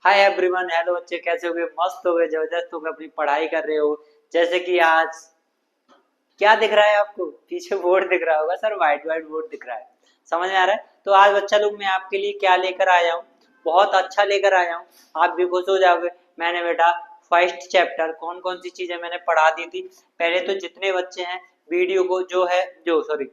Hi everyone, hello बच्चे, कैसे हो गए? मस्त हो गए, जबरदस्त हो गए, अपनी पढ़ाई कर रहे हो। जैसे कि आज क्या दिख रहा है आपको? पीछे बोर्ड दिख रहा होगा सर, वाइट वाइट बोर्ड दिख रहा है। समझ में आ रहा है? तो आज बच्चा लोग मैं आपके लिए क्या लेकर आया हूँ, बहुत अच्छा लेकर आया हूँ। आप भी खुश हो जाओगे। मैंने बेटा फर्स्ट चैप्टर कौन कौन सी चीजें मैंने पढ़ा दी थी। पहले तो जितने बच्चे हैं वीडियो को जो है जो सॉरी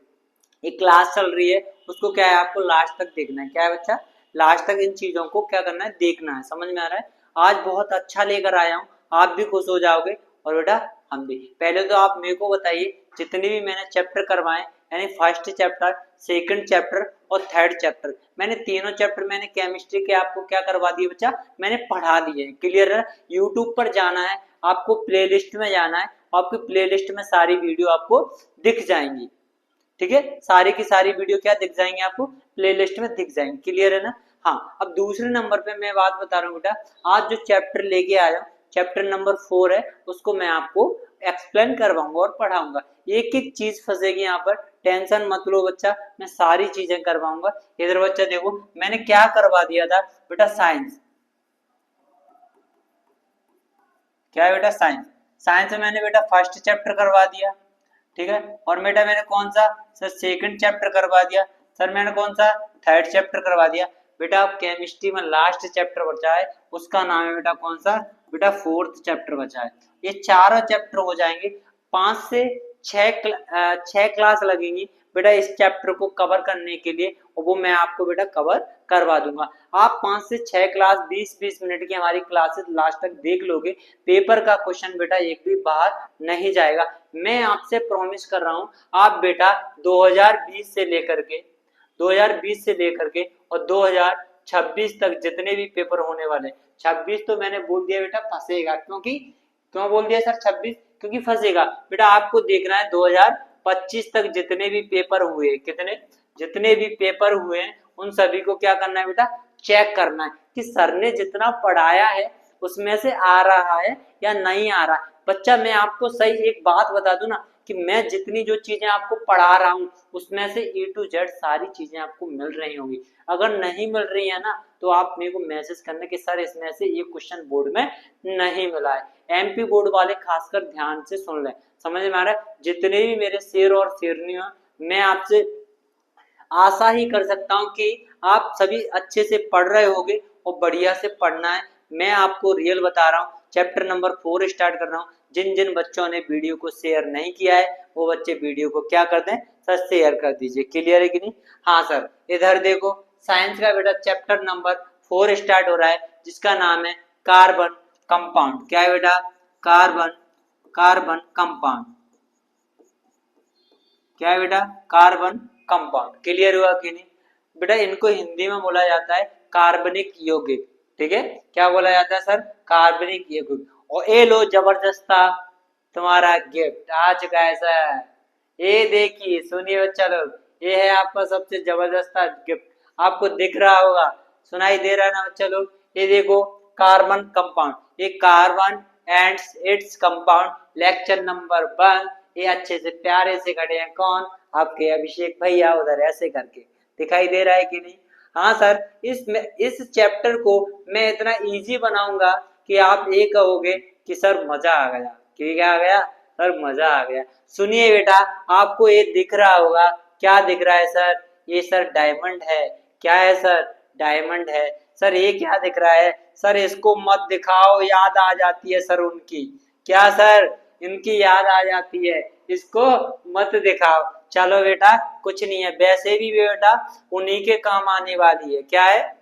ये क्लास चल रही है उसको क्या है, आपको लास्ट तक देखना है। क्या है बच्चा? लास्ट तक इन चीजों को क्या करना है, देखना है। समझ में आ रहा है? आज बहुत अच्छा लेकर आया हूँ, आप भी खुश हो जाओगे और बेटा हम भी। पहले तो आप मेरे को बताइए, जितने भी मैंने चैप्टर करवाए, यानी फर्स्ट चैप्टर, सेकंड चैप्टर और थर्ड चैप्टर, मैंने तीनों चैप्टर मैंने केमिस्ट्री के आपको क्या करवा दिए बच्चा, मैंने पढ़ा दिए। क्लियर है? यूट्यूब पर जाना है आपको, प्लेलिस्ट में जाना है, आपकी प्लेलिस्ट में सारी वीडियो आपको दिख जाएंगी। ठीक है, सारी की सारी वीडियो क्या दिख जाएंगे आपको, प्लेलिस्ट में दिख जाएंगे। क्लियर है ना? हाँ, अब दूसरे नंबर पे मैं बात बता रहा हूँ बेटा, आज जो चैप्टर लेके आया हूँ, चैप्टर नंबर 4 है, उसको मैं आपको एक्सप्लेन करवाऊंगा और पढ़ाऊंगा। एक एक चीज फंसेगी यहाँ पर, टेंशन मत लो बच्चा, मैं सारी चीजें करवाऊंगा। इधर बच्चा देखो, मैंने क्या करवा दिया था बेटा, साइंस। क्या है बेटा? साइंस। साइंस में मैंने बेटा फर्स्ट चैप्टर करवा दिया। ठीक है, और बेटा मैंने कौन सा सर, सेकंड चैप्टर करवा दिया। सर मैंने कौन सा, थर्ड चैप्टर करवा दिया। बेटा अब केमिस्ट्री में लास्ट चैप्टर बचा है, उसका नाम है बेटा कौन सा, बेटा फोर्थ चैप्टर बचा है। ये चारों चैप्टर हो जाएंगे, 5 से 6 क्लास लगेंगी बेटा इस चैप्टर को कवर करने के लिए, और वो मैं आपको बेटा कवर करवा दूंगा। आप 5 से 6 क्लास 20-20 मिनट की हमारी क्लासेस लास्ट तक देख लोगे, पेपर का क्वेश्चन बेटा एक भी बाहर नहीं जाएगा। मैं आपसे प्रॉमिस कर रहा हूं, आप बेटा 2020 से लेकर के 2020 से लेकर के और 2026 तक जितने भी पेपर होने वाले, 26 तो मैंने बोल दिया बेटा फंसेगा, क्योंकि क्यों बोल दिया सर 26? क्योंकि फंसेगा बेटा। आपको देखना है 2025 तक जितने भी पेपर हुए, कितने जितने भी पेपर हुए हैं उन सभी को क्या करना है बेटा, चेक करना है कि सर ने जितना पढ़ाया है उसमें से आ रहा है या नहीं आ रहा है। बच्चा मैं आपको सही एक बात बता दूं ना, कि मैं जितनी जो चीजें आपको पढ़ा रहा हूँ उसमें से A to Z सारी चीजें आपको मिल रही होंगी। अगर नहीं मिल रही है ना, तो आप मेरे को मैसेज करना कि सर इसमें से ये क्वेश्चन बोर्ड में नहीं मिला है। MP बोर्ड वाले खासकर ध्यान से सुन लें। समझ में आ रहा है? जितने भी मेरे शेर और शेरनी, मैं आपसे आशा ही कर सकता हूँ कि आप सभी अच्छे से पढ़ रहे होगे, और बढ़िया से पढ़ना है। मैं आपको रियल बता रहा हूँ, चैप्टर नंबर 4 स्टार्ट कर रहा हूँ। जिन जिन बच्चों ने वीडियो को शेयर नहीं किया है वो बच्चे वीडियो को क्या कर दें सर, शेयर कर दीजिए। क्लियर है कि नहीं? हाँ सर, इधर देखो, साइंस का बेटा चैप्टर नंबर 4 स्टार्ट हो रहा है, जिसका नाम है कार्बन कंपाउंड। क्या है बेटा? Carbon carbon compound. क्या है बेटा? Carbon compound. क्लियर हुआ कि नहीं? बेटा इनको हिंदी में बोला जाता है कार्बनिक यौगिक। ठीक है, क्या बोला जाता है सर? कार्बनिक यौगिक। और ये लो जबरदस्ता तुम्हारा गिफ्ट आ चुका है सर। ये देखिए, सुनिए बच्चा लोग, ये है आपका सबसे जबरदस्त गिफ्ट। आपको दिख रहा होगा, सुनाई दे रहा है ना बच्चा लोग? ये देखो, कार्बन कंपाउंड, ये carbon and its compound lecture number 1। ये अच्छे से प्यारे से खड़े हैं, कौन? आपके अभिषेक भैया, उधर ऐसे करके दिखाई दे रहा है कि नहीं? हाँ सर, इस चैप्टर को मैं इतना इजी बनाऊंगा कि आप ये कहोगे कि सर मजा आ गया। क्या आ गया सर? मजा आ गया। सुनिए बेटा, आपको ये दिख रहा होगा, क्या दिख रहा है सर? ये सर डायमंड है। क्या है सर? डायमंड है। सर ये क्या दिख रहा है? सर इसको मत दिखाओ, याद आ जाती है सर उनकी। क्या सर? इनकी याद आ जाती है, इसको मत दिखाओ। चलो बेटा कुछ नहीं है, वैसे भी बेटा उन्हीं के काम आने वाली है। क्या है?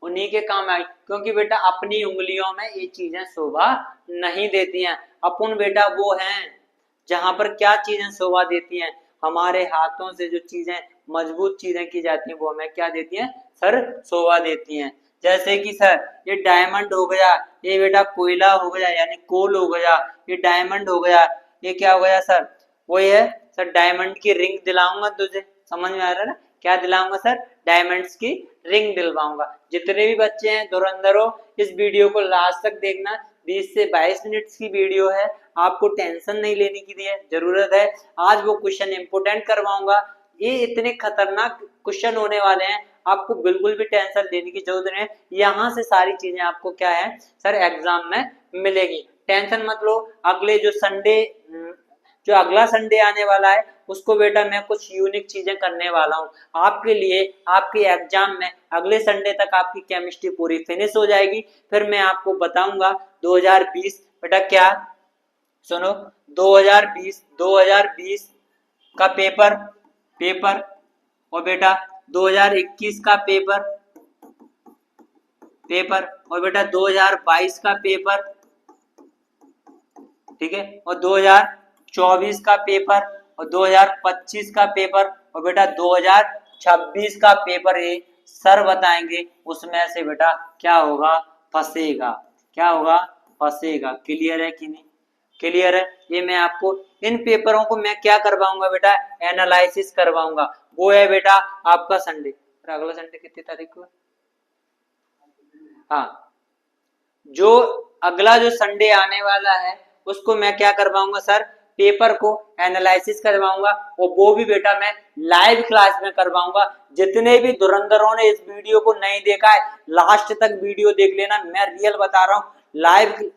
उन्हीं के काम आई, क्योंकि बेटा अपनी उंगलियों में ये चीजें शोभा नहीं देती हैं। अपन बेटा वो हैं जहां पर क्या चीजें शोभा देती हैं, हमारे हाथों से जो चीजें मजबूत चीजें की जाती हैं वो हमें क्या देती हैं सर? शोभा देती हैं। जैसे कि सर ये डायमंड हो गया, ये बेटा कोयला हो गया यानी कोल हो गया, ये डायमंड हो गया, ये क्या हो गया सर? वही है सर, डायमंड की रिंग दिलाऊंगा तुझे। समझ में आ रहा है ना? क्या दिलाऊंगा सर? डायमंड्स की रिंग दिलवाऊंगा। जितने भी बच्चे हैं धुरंधरों, इस वीडियो को लास्ट तक देखना। 20 से 22 मिनट की वीडियो है, आपको टेंशन नहीं लेने की जरूरत है। आज वो क्वेश्चन इंपोर्टेंट करवाऊंगा। ये इतने खतरनाक क्वेश्चन होने वाले हैं, आपको बिल्कुल भी टेंशन लेने की जरूरत नहीं है, यहाँ से सारी चीजें आपको क्या है सर एग्जाम में मिलेगी, टेंशन मत लो। अगले जो संडे जो अगला संडे आने वाला है उसको बेटा मैं कुछ यूनिक चीजें करने वाला हूँ आपके लिए। आपके एग्जाम में अगले संडे तक आपकी केमिस्ट्री पूरी फिनिश हो जाएगी, फिर मैं आपको बताऊंगा 2020 बेटा क्या, सुनो 2020 का पेपर पेपर और बेटा 2021 का पेपर पेपर और बेटा 2022 का पेपर, ठीक है, और 2024 का पेपर और 2025 का पेपर और बेटा 2026 का पेपर ये सर बताएंगे, उसमें से बेटा क्या होगा फंसेगा, क्या होगा फंसेगा। क्लियर है कि नहीं, क्लियर है। ये मैं आपको इन पेपरों को मैं क्या करवाऊंगा बेटा एनालिसिस करवाऊंगा, वो है बेटा आपका संडे, अगला संडे कितनी तारीख को, हाँ जो अगला जो संडे आने वाला है उसको मैं क्या करवाऊंगा सर पेपर को एनालिसिस करवाऊंगा, और वो भी बेटा मैं लाइव क्लास में करवाऊंगा। जितने भी धुरंधरों ने इस वीडियो को नहीं देखा है लास्ट तक वीडियो देख लेना, मैं रियल बता रहा हूँ लाइव।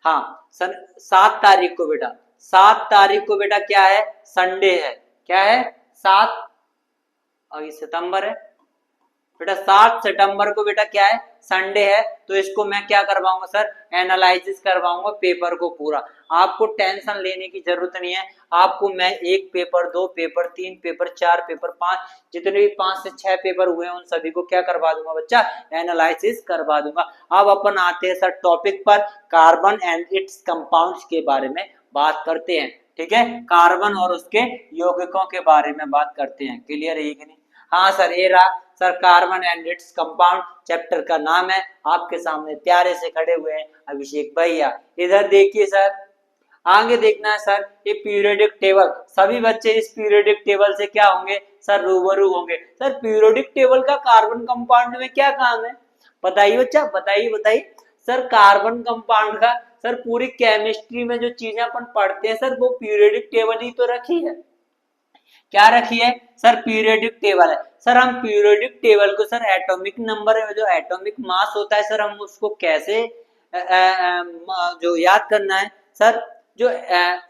हाँ सर 7 तारीख को बेटा, 7 तारीख को बेटा क्या है संडे है, क्या है 7 अभी सितंबर है बेटा, 7 सितंबर को बेटा क्या है संडे है, तो इसको मैं क्या करवाऊंगा सर एनालिसिस करवाऊंगा पेपर को पूरा। आपको टेंशन लेने की जरूरत नहीं है, आपको मैं 1 पेपर 2 पेपर 3 पेपर 4 पेपर 5 जितने भी 5 से 6 पेपर हुए हैं उन सभी को क्या करवा दूंगा बच्चा एनालिसिस करवा दूंगा। अब अपन आते हैं सर टॉपिक पर, कार्बन एंड इट्स कंपाउंड्स के बारे में बात करते हैं, ठीक है, कार्बन और उसके यौगिकों के बारे में बात करते हैं। क्लियर है कि नहीं, हाँ सर ये रहा sir carbon and its compound chapter का नाम है, आपके सामने प्यारे से खड़े हुए हैं अभिषेक भैया। इधर देखिए सर, आगे देखना है सर ये पीरियोडिक टेबल, सभी बच्चे इस पीरियोडिक टेबल से क्या होंगे सर रूबरू होंगे। सर पीरियोडिक टेबल का कार्बन कंपाउंड में क्या काम है बताइए बच्चा, बताइए बताइए। सर कार्बन कंपाउंड का सर पूरी केमिस्ट्री में जो चीजें अपन पढ़ते हैं सर वो पीरियोडिक टेबल ही तो रखी है, क्या रखी है सर पीरियोडिक टेबल है। सर हम पीरियोडिक टेबल को सर एटॉमिक नंबर जो एटॉमिक मास होता है सर हम उसको कैसे जो याद करना है सर, जो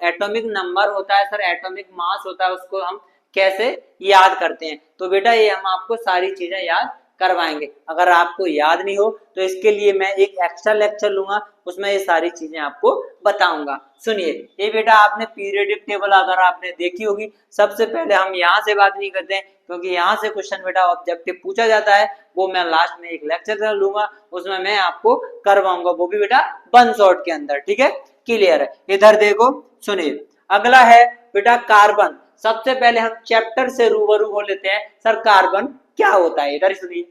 एटॉमिक नंबर होता है सर एटॉमिक मास होता है उसको हम कैसे याद करते हैं, तो बेटा ये हम आपको सारी चीजें याद करवाएंगे। अगर आपको याद नहीं हो तो इसके लिए मैं एक एक्स्ट्रा लेक्चर लूंगा, उसमें ये सारी चीजें आपको बताऊंगा। सुनिए ये बेटा आपने पीरियोडिक टेबल अगर आपने देखी होगी, सबसे पहले हम यहाँ से बात नहीं करते हैं क्योंकि यहाँ से क्वेश्चन बेटा ऑब्जेक्टिव पूछा जाता है, वो मैं लास्ट में एक लेक्चर लूंगा उसमें मैं आपको करवाऊंगा, वो भी बेटा 1 शॉट के अंदर, ठीक है क्लियर है। इधर देखो सुनिए अगला है बेटा कार्बन, सबसे पहले हम चैप्टर से रूबरू हो लेते हैं सर कार्बन क्या होता है। इधर सुनिए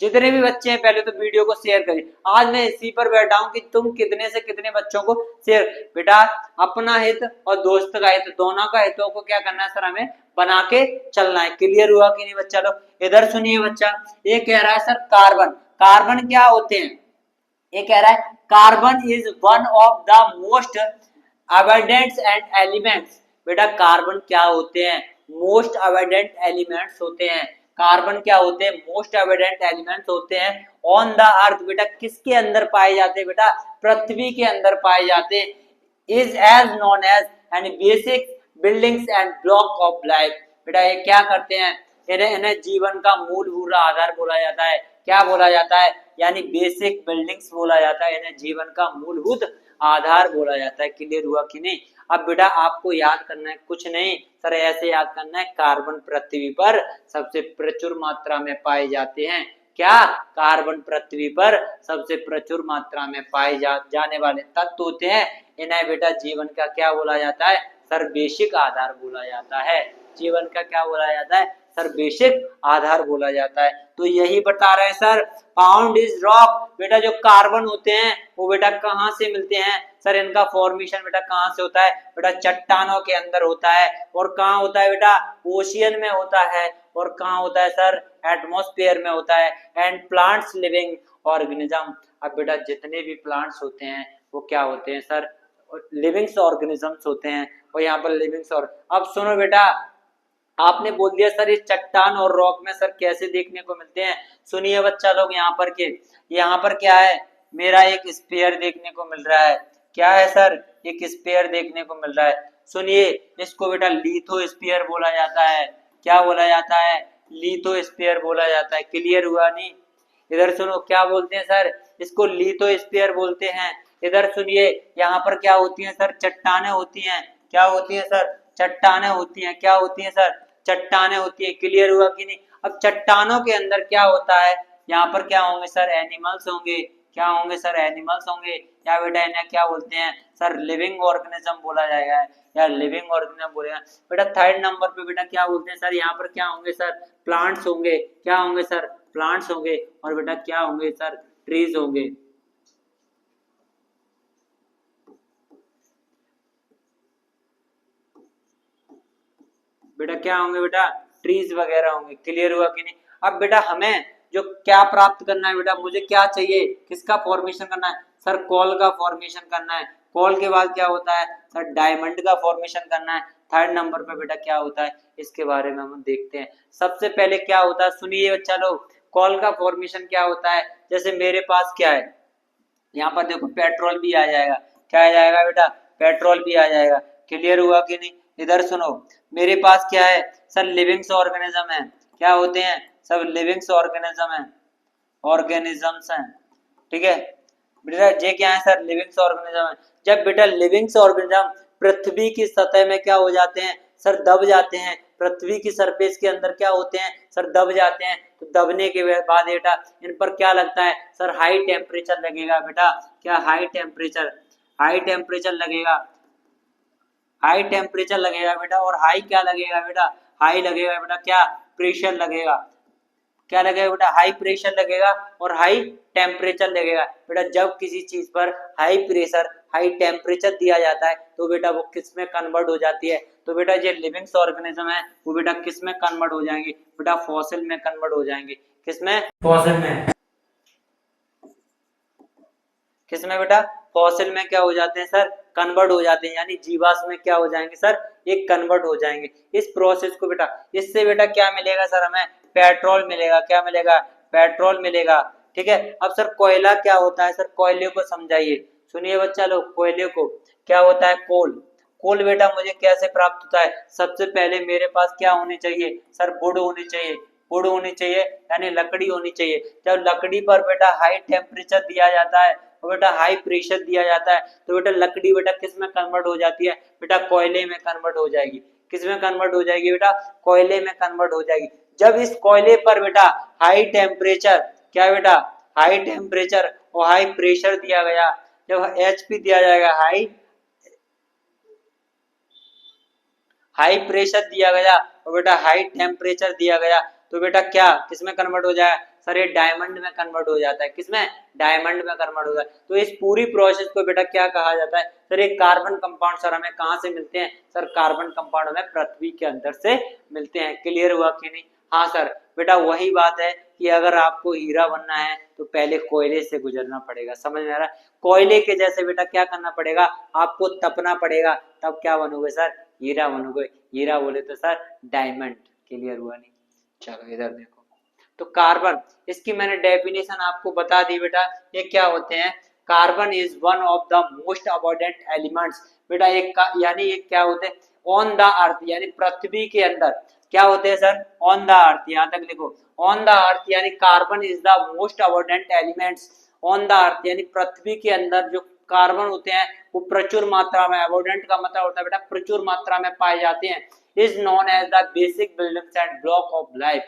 जितने भी बच्चे हैं पहले तो वीडियो को शेयर करिए, आज मैं इसी पर बैठा हूं कि तुम कितने से कितने बच्चों को शेयर, बेटा अपना हित और दोस्त का हित दोनों का हितों को क्या करना है सर हमें बना के चलना है। क्लियर हुआ कि नहीं बच्चा लोग। इधर सुनिए बच्चा ये कह रहा है सर कार्बन, कार्बन क्या होते हैं, ये कह रहा है carbon is one of the most abundant and elements. बेटा कार्बन क्या होते हैं मोस्ट अबंडेंट एलिमेंट्स होते हैं, कार्बन क्या होते हैं मोस्ट अबंडेंट एलिमेंट्स होते हैं ऑन द अर्थ। बेटा किसके अंदर पाए जाते हैं बेटा पृथ्वी के अंदर पाए जाते हैं। Is as known as and basic buildings and block of life. बेटा ये क्या करते हैं इन्हें जीवन का मूलभूत आधार बोला जाता है, क्या बोला जाता है यानी बेसिक बिल्डिंग्स बोला जाता है, इन्हें जीवन का मूलभूत आधार बोला जाता है। क्लियर हुआ कि नहीं। अब बेटा आपको याद करना है कुछ नहीं सर ऐसे याद करना है कार्बन पृथ्वी पर सबसे प्रचुर मात्रा में पाए जाते हैं, क्या कार्बन पृथ्वी पर सबसे प्रचुर मात्रा में पाए जाने वाले तत्व होते हैं, इन्हें बेटा जीवन का क्या बोला जाता है सर बेसिक आधार बोला जाता है। जीवन का क्या बोला जाता है सर बेसिक आधार बोला जाता है। तो यही बता रहे हैं सर फाउंड इज रॉक। बेटा जो कार्बन होते हैं वो बेटा कहाँ से मिलते हैं सर, इनका फॉर्मेशन बेटा कहाँ से होता है बेटा चट्टानों के अंदर होता है, और कहाँ होता है बेटा ओशियन में होता है, और कहाँ होता है सर एटमॉस्फेयर में होता है। And plants living organism. अब बेटा जितने भी प्लांट्स होते हैं वो क्या होते हैं सर लिविंग्स ऑर्गेनिजम्स होते हैं, और यहाँ पर लिविंग्स और अब सुनो बेटा आपने बोल दिया सर ये चट्टान और रॉक में सर कैसे देखने को मिलते हैं। सुनिए बच्चा लोग, यहाँ पर क्या है, मेरा एक स्फीयर देखने को मिल रहा है। क्या है सर, एक स्फीयर देखने को मिल रहा है। सुनिए, इसको बेटा लिथोस्फीयर बोला जाता है। क्या बोला जाता है, लिथोस्फीयर बोला जाता है। क्लियर हुआ नहीं? इधर सुनो, क्या बोलते हैं सर, इसको लिथोस्फीयर बोलते हैं। इधर सुनिए, यहाँ पर क्या होती है सर, चट्टानें होती हैं। क्या होती है सर, चट्टानें होती हैं। क्या होती है सर, चट्टानें होती है। क्लियर हुआ कि नहीं? अब चट्टानों के अंदर क्या होता है, यहाँ पर क्या होंगे सर, एनिमल्स होंगे। क्या होंगे सर, एनिमल्स होंगे। या बेटा इन्हें क्या बोलते हैं सर, लिविंग ऑर्गेनिज्म बोला जाएगा, या लिविंग ऑर्गेनिज्म बोलेगा। बेटा थर्ड नंबर पे बेटा क्या बोलते हैं सर, यहाँ पर क्या होंगे सर, प्लांट्स होंगे। क्या होंगे सर, प्लांट्स होंगे। और बेटा क्या होंगे सर, ट्रीज होंगे। बेटा क्या होंगे, बेटा ट्रीज वगैरह होंगे। क्लियर हुआ कि नहीं? अब बेटा हमें जो क्या प्राप्त करना है, बेटा मुझे क्या चाहिए, किसका फॉर्मेशन करना है सर, कॉल का फॉर्मेशन करना है। कॉल के बाद क्या होता है सर, डायमंड का फॉर्मेशन करना है। थर्ड नंबर पे बेटा क्या होता है, इसके बारे में हम देखते हैं। सबसे पहले क्या होता है, सुनिए बच्चा लोग, कॉल का फॉर्मेशन क्या होता है। जैसे मेरे पास क्या है, यहाँ पर देखो पेट्रोल भी आ जाएगा। क्या आ जाएगा बेटा, पेट्रोल भी आ जाएगा। क्लियर हुआ कि नहीं? इधर सुनो, मेरे पास क्या है सर, लिविंग्स ऑर्गेनिज्म है। क्या होते हैं सब, लिविंग्स ऑर्गेनिज्म है, ऑर्गेनिजम्स हैं। ठीक है बेटा, ये क्या है सर, लिविंग्स ऑर्गेनिज्म है। जब बेटा लिविंग्स ऑर्गेनिज्म पृथ्वी की सतह में क्या हो जाते हैं सर, दब जाते हैं। पृथ्वी की सरफेस के अंदर क्या होते हैं सर, दब जाते हैं। तो दबने के बाद बेटा इन पर क्या लगता है सर, हाई टेम्परेचर लगेगा। बेटा क्या, हाई टेम्परेचर, हाई टेम्परेचर लगेगा, हाई टेम्परेचर लगेगा बेटा। और हाई क्या लगेगा बेटा, हाई लगेगा बेटा क्या, प्रेशर लगेगा। क्या लगेगा बेटा, हाई प्रेशर लगेगा और हाई टेम्परेचर लगेगा। बेटा जब किसी चीज पर हाई प्रेशर हाई टेम्परेचर दिया जाता है तो बेटा वो किस में कन्वर्ट हो जाती है, तो बेटा ये लिविंग्स ऑर्गेनिज्म है वो बेटा किस में कन्वर्ट हो जाएंगे, बेटा फॉसिल में कन्वर्ट हो जाएंगे। किसमें, फॉसिल में। किसमें बेटा, फॉसिल में क्या हो जाते हैं सर, कन्वर्ट हो जाते हैं। यानी जीवाश्म में क्या हो जाएंगे सर, एक कन्वर्ट हो जाएंगे। इस प्रोसेस को बेटा, इससे बेटा क्या मिलेगा सर, हमें पेट्रोल मिलेगा। क्या मिलेगा, पेट्रोल मिलेगा। ठीक है, अब सर कोयला क्या होता है सर, कोयले को समझाइए। सुनिए बच्चा लोग, कोयले को क्या होता है, कोल। कोल बेटा मुझे कैसे प्राप्त होता है, सबसे पहले मेरे पास क्या होनी चाहिए सर, वुड होनी चाहिए। वुड होनी चाहिए यानी लकड़ी होनी चाहिए। जब लकड़ी पर बेटा हाई टेम्परेचर दिया जाता है और बेटा हाई प्रेशर दिया जाता है तो बेटा लकड़ी बेटा किस में कन्वर्ट हो जाती है, बेटा कोयले में कन्वर्ट हो जाएगी। किस में कन्वर्ट हो जाएगी बेटा, कोयले में कन्वर्ट हो जाएगी। जब इस कोयले पर बेटा हाई टेम्परेचर, क्या बेटा, हाई टेम्परेचर और हाई प्रेशर दिया गया, जब एचपी दिया जाएगा, हाई हाई प्रेशर दिया गया और बेटा हाई टेम्परेचर दिया गया तो बेटा क्या किसमें कन्वर्ट हो जाए सर, ये डायमंड में कन्वर्ट हो जाता है। किसमें, डायमंड में कन्वर्ट हो जाता है। तो इस पूरी प्रोसेस को बेटा क्या कहा जाता है सर, एक कार्बन कंपाउंड सर हमें कहाँ से मिलते हैं सर, कार्बन कंपाउंड हमें पृथ्वी के अंदर से मिलते हैं। क्लियर हुआ कि नहीं? हाँ सर, बेटा वही बात है कि अगर आपको हीरा बनना है तो पहले कोयले से गुजरना पड़ेगा। समझ में आ रहा है? कोयले के जैसे बेटा क्या करना पड़ेगा, आपको तपना पड़ेगा, तब क्या बनोगे सर, हीरा बनोगे। हीरा बोले तो सर डायमंड। क्लियर हुआ नहीं? चलो इधर देखो, तो कार्बन, इसकी मैंने डेफिनेशन आपको बता दी बेटा। ये क्या होते हैं, carbon is one of the most abundant elements. बेटा एक यानी ये क्या होते हैं, ऑन द अर्थ यानी पृथ्वी के अंदर क्या होते हैं सर, ऑन द अर्थ। यहाँ तक लिखो, ऑन द अर्थ यानी carbon is the most abundant elements on the earth, यानी पृथ्वी के अंदर जो कार्बन होते हैं वो प्रचुर मात्रा में, अबंडेंट का मतलब होता है बेटा प्रचुर मात्रा में पाए जाते हैं। Is known as the basic building and block of life.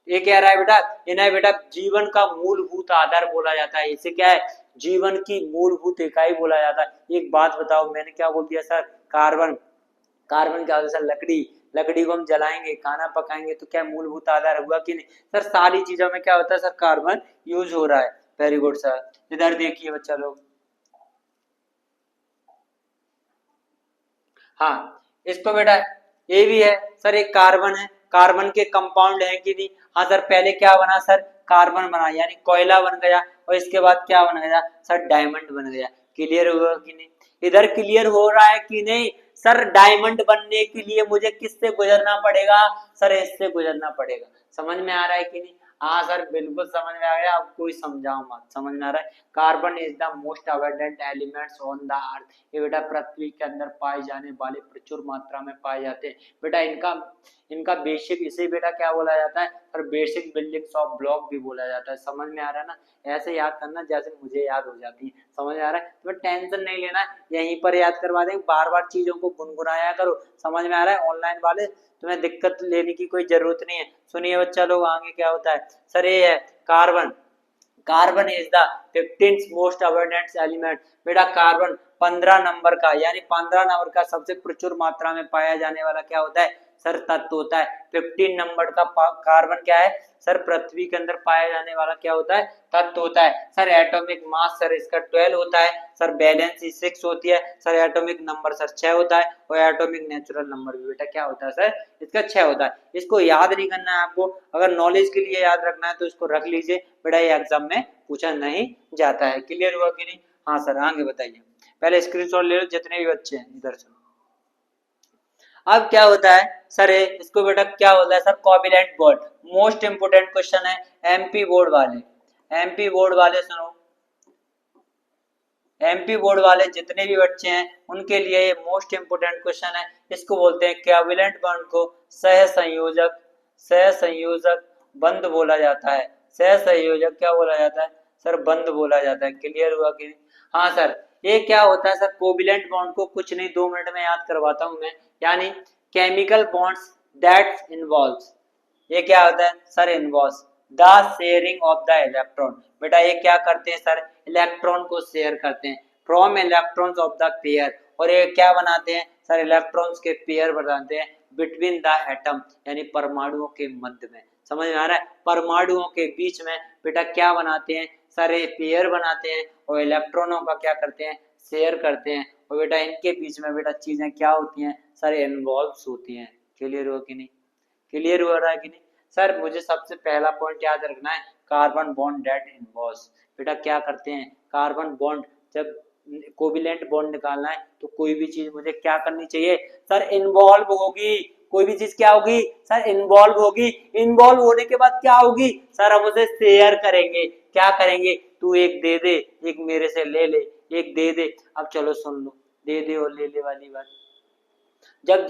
ये कह रहा है बेटा, इन्हें बेटा जीवन का मूलभूत आधार बोला जाता है। इसे क्या है, जीवन की मूलभूत इकाई बोला जाता है। एक बात बताओ, मैंने क्या बोल दिया सर, कार्बन, कार्बन क्या होता है सर, लकड़ी। लकड़ी को हम जलाएंगे, खाना पकाएंगे तो क्या मूलभूत आधार हुआ कि नहीं सर, सारी चीजों में क्या होता है सर, कार्बन यूज हो रहा है। Very good sir. इधर देखिए बच्चा लोग, हाँ इसको बेटा ये भी है सर, एक कार्बन है, कार्बन के कंपाउंड है कि नहीं, हाँ सर। पहले क्या बना सर, कार्बन बना यानी कोयला बन गया और इसके बाद क्या बन गया सर, डायमंड बन गया। क्लियर हुआ कि नहीं? इधर क्लियर हो रहा है कि नहीं? सर डायमंड बनने के लिए मुझे किससे गुजरना पड़ेगा? सर इससे गुजरना पड़ेगा। समझ में आ रहा है कि नहीं? हाँ सर बिल्कुल समझ में आ गया, अब कोई समझाओ मत, समझ में आ रहा है। Carbon is the most abundant elements on the earth. ये बेटा पृथ्वी के अंदर पाए जाने वाले प्रचुर मात्रा में पाए जाते हैं बेटा। इनका इनका बेसिक, इसे बेटा क्या बोला जाता है? और बेसिक बिल्डिंग्स ऑफ ब्लॉक भी बोला जाता है। समझ में आ रहा है ना? ऐसे याद करना जैसे मुझे याद हो जाती है। समझ में आ रहा है? तो टेंशन नहीं लेना, यहीं पर याद करवा देंगे, बार बार चीजों को गुनगुनाया करो। समझ में आ रहा है? ऑनलाइन वाले तुम्हें दिक्कत लेने की कोई जरूरत नहीं है। सुनिए बच्चा लोग, आगे क्या होता है? सर ये है carbon. Carbon is the 15th most abundant element. बेटा कार्बन 15 नंबर का, यानी 15 नंबर का सबसे प्रचुर मात्रा में पाया जाने वाला क्या होता है? सर तत्व होता है। 15 नंबर का कार्बन क्या है? सर पृथ्वी के अंदर पाया जाने वाला क्या होता है? तत्व होता है। सर एटॉमिक मास सर इसका 12 होता है। सर बैलेंसी 6 होती है। सर एटॉमिक नंबर सर 6 होता है। और एटॉमिक नेचुरल नंबर भी बेटा क्या होता है? सर इसका 6 होता है। इसको याद नहीं करना है आपको, अगर नॉलेज के लिए याद रखना है तो इसको रख लीजिए बेटा, ये एग्जाम में पूछा नहीं जाता है। क्लियर हुआ कि नहीं? हाँ सर आगे बताइए। पहले स्क्रीनशॉट ले लो जितने भी बच्चे हैं इधर से। अब क्या होता है सर? इसको बेटा क्या होता है? Sir covalent bond. Most important question है एमपी बोर्ड वाले। एमपी बोर्ड वाले सुनो, एमपी बोर्ड वाले जितने भी बच्चे हैं उनके लिए ये मोस्ट इंपोर्टेंट क्वेश्चन है। इसको बोलते हैं कोवैलेंट बॉन्ड को सहसंयोजक, सहसंयोजक बंध बोला जाता है। सहसंयोजक क्या बोला जाता है? सर बंध बोला जाता है। क्लियर हुआ कि नहीं? हाँ सर ये क्या होता है? सर कोवैलेंट बॉन्ड को कुछ नहीं 2 मिनट में याद करवाता हूं मैं, यानी केमिकल बॉन्ड्स दैट इन्वॉल्व्स, ये क्या होता है? Sir involves the sharing of the electron. बेटा ये क्या करते हैं? सर इलेक्ट्रॉन को शेयर करते हैं from electrons of the pair. और ये क्या बनाते हैं? सर इलेक्ट्रॉन्स के पेयर बनाते हैं बिटवीन द एटम, यानी परमाणुओं के मध्य में। समझ में आ रहा है? परमाणुओं के बीच में बेटा क्या बनाते हैं? सर ये पेयर बनाते हैं और इलेक्ट्रॉनों का क्या करते हैं? शेयर करते हैं। और बेटा इनके बीच में बेटा चीजें क्या होती हैं? सर इन्वॉल्व होती हैं। क्लियर हुआ कि नहीं? क्लियर हो रहा है कि नहीं? सर मुझे सबसे पहला पॉइंट याद रखना है, कार्बन बॉन्ड डेट इन्वॉल्व्स। बेटा क्या करते हैं? कार्बन बॉन्ड, जब कोवैलेंट बॉन्ड निकालना है तो कोई भी चीज मुझे क्या करनी चाहिए? सर इन्वॉल्व होगी। कोई भी चीज क्या होगी? सर इन्वॉल्व होगी। इन्वॉल्व होने के बाद क्या होगी? सर हम उसे शेयर करेंगे। क्या करेंगे? तू एक दे दे, एक मेरे से ले ले, एक दे दे। अब चलो सुन लो, दे दे और ले ले वाली बात। जब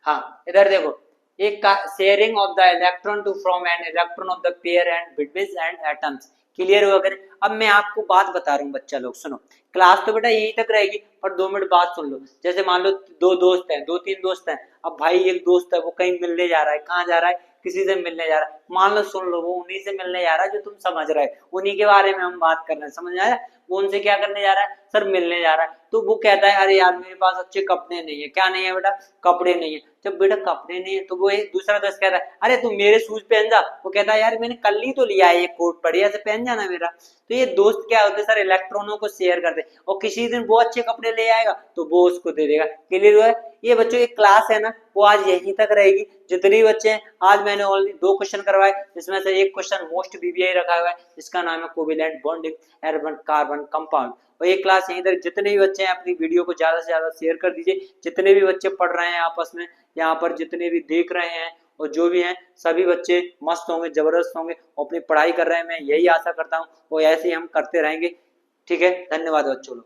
हाँ इधर देखो, एक sharing of the electron to from an electron of the pair and between and atoms. Clear हुआ कर? अब मैं आपको बात बता रहा हूँ बच्चा लोग, सुनो। क्लास तो बेटा यहीं तक रहेगी, पर 2 मिनट बात सुन लो। जैसे मान लो 2 दोस्त हैं, 2-3 दोस्त हैं। अब भाई एक दोस्त है वो कहीं मिलने जा रहा है, कहाँ जा रहा है? किसी से मिलने जा रहा है। मान लो सुन लो, वो उन्हीं से मिलने जा रहा है जो तुम समझ रहे हो, उन्हीं के बारे में हम बात कर रहे हैं। समझ आया? वो उनसे क्या करने जा रहा है? सर मिलने जा रहा है। तो वो कहता है अरे यार मेरे पास अच्छे कपड़े नहीं है। क्या नहीं है बेटा? कपड़े नहीं है। जब बेटा कपड़े नहीं है तो वो एक दूसरा दोस्त कहता है अरे तू मेरे शूज पहन जा। वो कहता है यार मैंने कल ही तो लिया है, ये कोट बढ़िया से पहन जाना मेरा। तो ये दोस्त क्या होते हैं? सर इलेक्ट्रॉनों को शेयर करते हैं, और किसी दिन वो अच्छे कपड़े ले आएगा तो वो उसको दे देगा। क्लियर हुआ है? ये बच्चों की क्लास है ना, वो आज यहीं तक रहेगी। जितने बच्चे हैं, आज मैंने ऑलरेडी 2 क्वेश्चन करवाए, जिसमें से एक क्वेश्चन मोस्ट बीबीआई रखा हुआ है, जिसका नाम है कोवैलेंट बॉन्डिंग कार्बन कंपाउंड। और ये क्लास यहीं तक। जितने भी बच्चे हैं अपनी वीडियो को ज्यादा से ज्यादा शेयर कर दीजिए। जितने भी बच्चे पढ़ रहे हैं आपस में, यहाँ पर जितने भी देख रहे हैं और जो भी हैं, सभी बच्चे मस्त होंगे, जबरदस्त होंगे और अपनी पढ़ाई कर रहे हैं। मैं यही आशा करता हूँ और ऐसे ही हम करते रहेंगे। ठीक है, धन्यवाद बच्चों लोग।